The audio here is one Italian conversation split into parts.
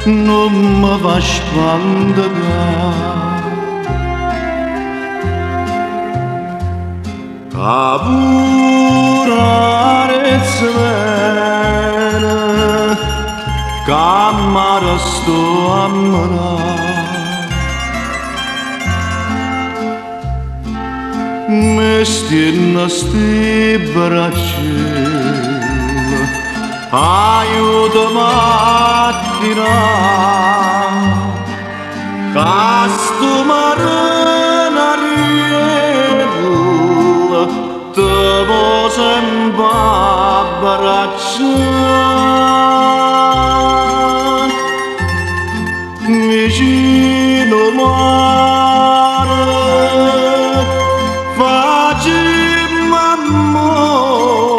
non mi fa spandere. A purarezza vera che mi resto a menare. Mi stiano sti braccia, aiutami a tirare, che sto marino ariello te posso abbracciare. Vicino mare facciamo amore,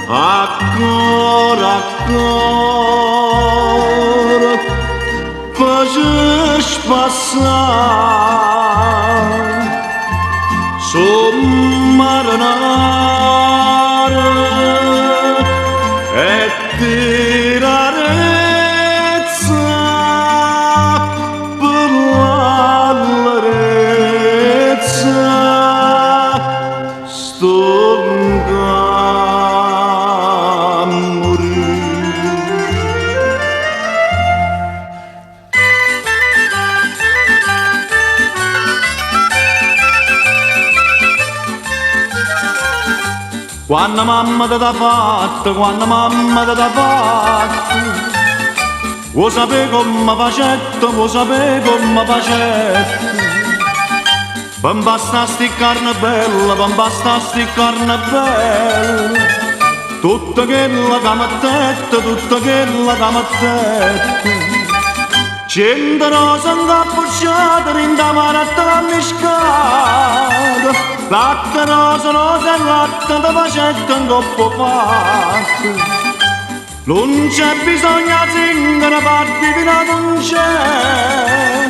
ancora, ancora, facci passare, sommarinare e tirarezza per l'allarezza sto a morire. Quando mamma ti ha fatto, quando mamma ti ha fatto, vuoi sapere come facetto, vuoi sapere come facetto. Per basta sti carne bella, per basta sti carne bella, tutta quella che mi detto, tutta quella che mi detto. 100 rose incappucciate, rindamare a te miscata, latte rosa, rosa e latte, da facetto in coppo fatto. Non c'è bisogno di zingara, parti fino ad un c'è,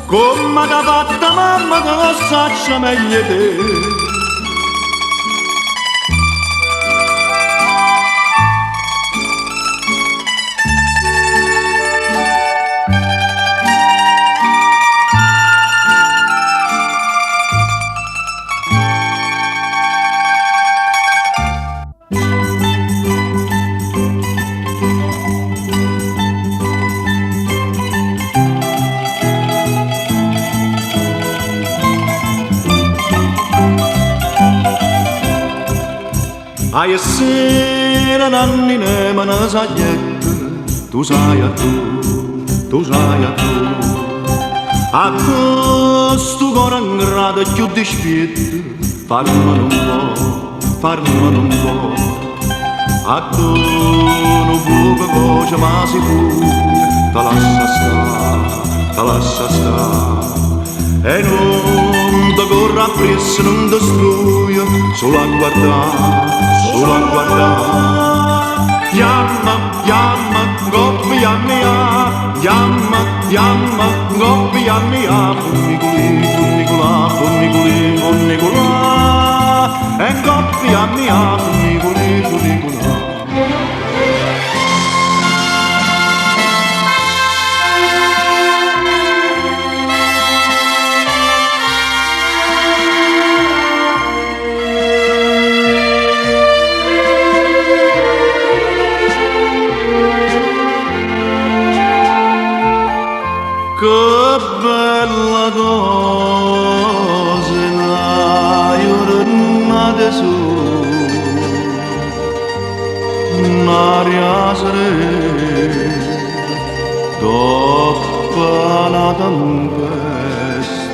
come t'ha fatta mamma che lo saccia meglio te. A sera nanni ne me ne saglietta, tu sai a tu, tu sai a tu. A questo cuore in grado più dispietto, farmelo un po', farmelo un po'. A tu non fuoco voce ma si fuga, te lascia sta, te lascia sta. E non ti corra appresso, non ti struio, solo a guardare, solo a guardare. Chiama, chiama, coppia mia, chiama, chiama, coppia mia, funnicoli, funnicola, funnicoli, funnicola, e coppia mia, funnicoli, funnicola. Che bella cosa la giornata su, un'aria serena dopo la tempesta,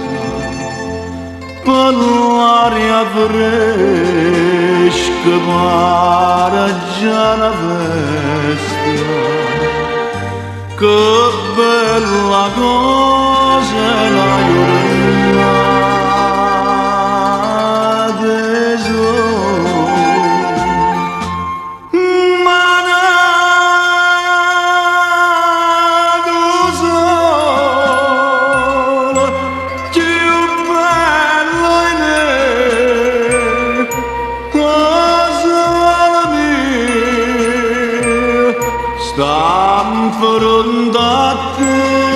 per l'aria fresca pare già una festa. Che bella cosa la giornata sola, ma nato sola, più bello in me, cosa mia, sta fronte a te.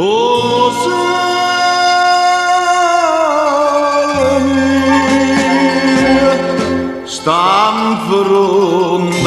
Oh, sole mia, sta in fronte